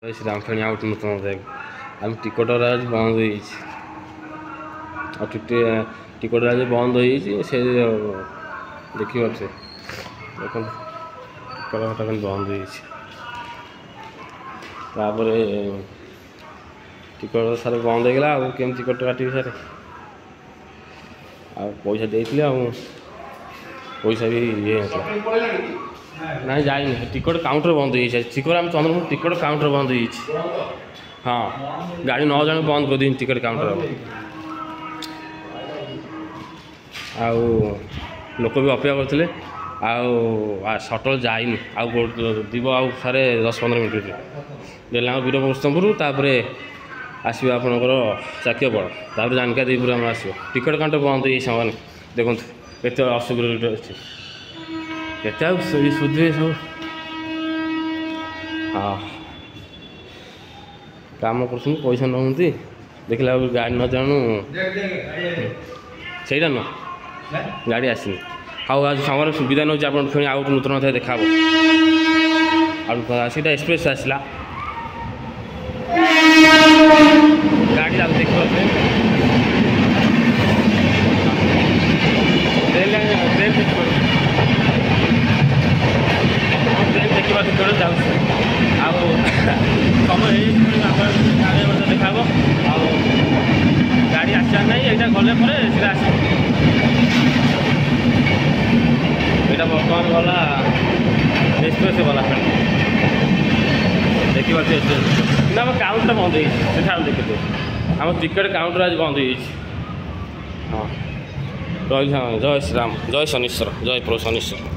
Shriram feni out नूतन आम ticket आज बंद हो टिकट आज बंद हो देखिए देख टिकट बंद होपर टिकट सारे बंद होगा आम टिकट काटि सारे पैसा देती पैसा भी ये ना जाए टिकट काउंटर बंद हो टिकट आम चंद्रपुर टिकट काउंटर बंद हो हाँ गाड़ी 9 जन बंद कर दी टिकट काउंटर आउ लोक भी अपेक्षा करते सटल जाइनि दीब आउ सारे 10-15 मिनट देला वीरपुर तापर आसो आपणकर चाकियापड़ तापर जानकादीपुर आम आस टिकट काउंटर बंद हो सामान देखो केत असुविधा अच्छे केते सुधे सब हाँ काम कर पैसा नौती देखला गाड़ी न जानू सहीटा नुह गाड़ी आसनी आज समय सुविधा नौ पुणी आउ नूतन थे देखा सीटा एक्सप्रेस आसला गाड़ी आप देख देखा जाऊँ समय देखा गाड़ी आसा ना यहाँ गले सीधा आस यहाँ बर्तमान गला एक्सप्रेस गला देखिए एक्सप्रेस आम काउंटर बंद हो देखिए आम टिकट काउंटर आज बंद हो हाँ जय श्रीराम जय शनीश्वर जय प्रभु शनीश्वर।